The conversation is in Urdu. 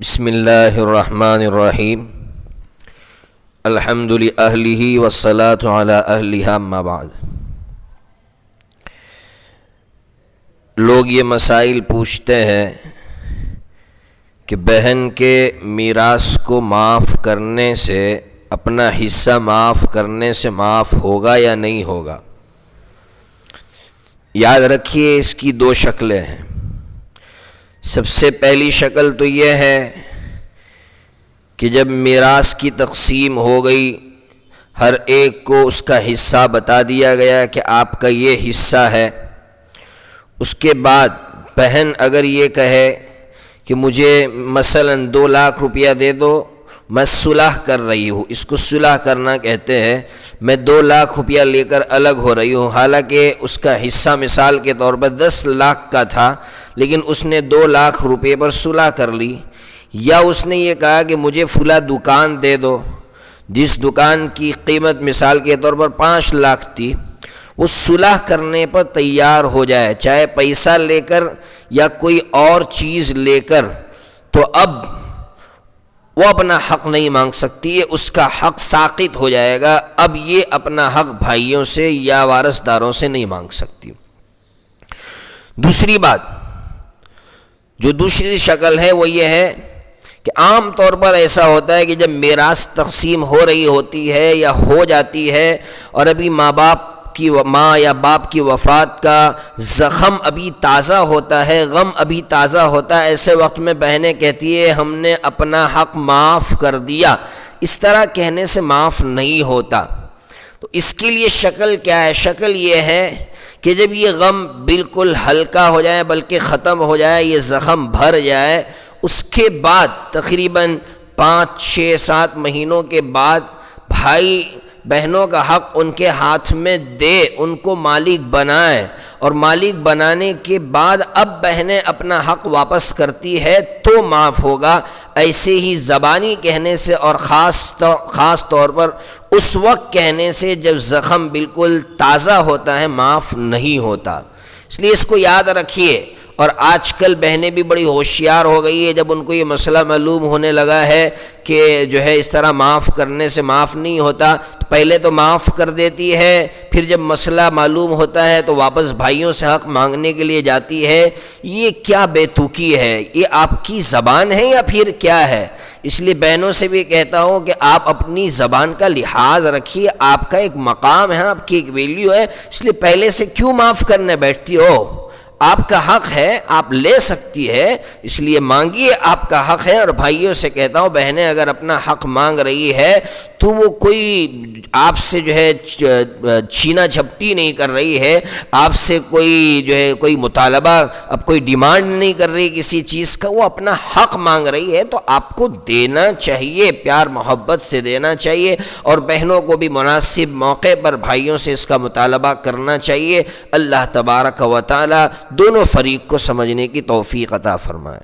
بسم اللہ الرحمن الرحیم الحمد لأہلہ والصلاة علی اہلہا اما بعد۔ لوگ یہ مسائل پوچھتے ہیں کہ بہن کے میراث کو معاف کرنے سے، اپنا حصہ معاف کرنے سے معاف ہوگا یا نہیں ہوگا۔ یاد رکھیے اس کی دو شکلیں ہیں۔ سب سے پہلی شکل تو یہ ہے کہ جب میراث کی تقسیم ہو گئی، ہر ایک کو اس کا حصہ بتا دیا گیا کہ آپ کا یہ حصہ ہے، اس کے بعد بہن اگر یہ کہے کہ مجھے مثلاً 2 لاکھ روپیہ دے دو، میں صلح کر رہی ہوں، اس کو صلح کرنا کہتے ہیں، میں 2 لاکھ روپیہ لے کر الگ ہو رہی ہوں، حالانکہ اس کا حصہ مثال کے طور پر 10 لاکھ کا تھا، لیکن اس نے 2 لاکھ روپے پر صلح کر لی۔ یا اس نے یہ کہا کہ مجھے فلاں دکان دے دو، جس دکان کی قیمت مثال کے طور پر 5 لاکھ تھی، وہ صلح کرنے پر تیار ہو جائے، چاہے پیسہ لے کر یا کوئی اور چیز لے کر، تو اب وہ اپنا حق نہیں مانگ سکتی ہے، اس کا حق ساقط ہو جائے گا، اب یہ اپنا حق بھائیوں سے یا وارثداروں سے نہیں مانگ سکتی۔ دوسری بات، جو دوسری شکل ہے وہ یہ ہے کہ عام طور پر ایسا ہوتا ہے کہ جب میراث تقسیم ہو رہی ہوتی ہے یا ہو جاتی ہے اور ابھی ماں یا باپ کی وفات کا زخم ابھی تازہ ہوتا ہے، غم ابھی تازہ ہوتا ہے، ایسے وقت میں بہنیں کہتی ہے ہم نے اپنا حق معاف کر دیا۔ اس طرح کہنے سے معاف نہیں ہوتا۔ تو اس کے لیے شکل کیا ہے؟ شکل یہ ہے کہ جب یہ غم بالکل ہلکا ہو جائے، بلکہ ختم ہو جائے، یہ زخم بھر جائے، اس کے بعد تقریباً 5، 6، 7 مہینوں کے بعد بھائی بہنوں کا حق ان کے ہاتھ میں دے، ان کو مالک بنائے، اور مالک بنانے کے بعد اب بہنیں اپنا حق واپس کرتی ہے تو معاف ہوگا۔ ایسے ہی زبانی کہنے سے اور خاص طور پر اس وقت کہنے سے جب زخم بالکل تازہ ہوتا ہے معاف نہیں ہوتا۔ اس لیے اس کو یاد رکھیے۔ اور آج کل بہنیں بھی بڑی ہوشیار ہو گئی ہے، جب ان کو یہ مسئلہ معلوم ہونے لگا ہے کہ جو ہے اس طرح معاف کرنے سے معاف نہیں ہوتا، تو پہلے تو معاف کر دیتی ہے، پھر جب مسئلہ معلوم ہوتا ہے تو واپس بھائیوں سے حق مانگنے کے لیے جاتی ہے۔ یہ کیا بے توکی ہے؟ یہ آپ کی زبان ہے یا پھر کیا ہے؟ اس لیے بہنوں سے بھی کہتا ہوں کہ آپ اپنی زبان کا لحاظ رکھیے، آپ کا ایک مقام ہے، آپ کی ایک ویلیو ہے، اس لیے پہلے سے کیوں معاف کرنے بیٹھتی ہو؟ آپ کا حق ہے، آپ لے سکتی ہے، اس لیے مانگیے، آپ کا حق ہے۔ اور بھائیوں سے کہتا ہوں بہنیں اگر اپنا حق مانگ رہی ہے تو وہ کوئی آپ سے جو ہے چھینا جھپٹی نہیں کر رہی ہے، آپ سے کوئی جو ہے کوئی مطالبہ، اب کوئی ڈیمانڈ نہیں کر رہی کسی چیز کا، وہ اپنا حق مانگ رہی ہے تو آپ کو دینا چاہیے، پیار محبت سے دینا چاہیے، اور بہنوں کو بھی مناسب موقع پر بھائیوں سے اس کا مطالبہ کرنا چاہیے۔ اللہ تبارک و تعالی دونوں فریق کو سمجھنے کی توفیق عطا فرمائے۔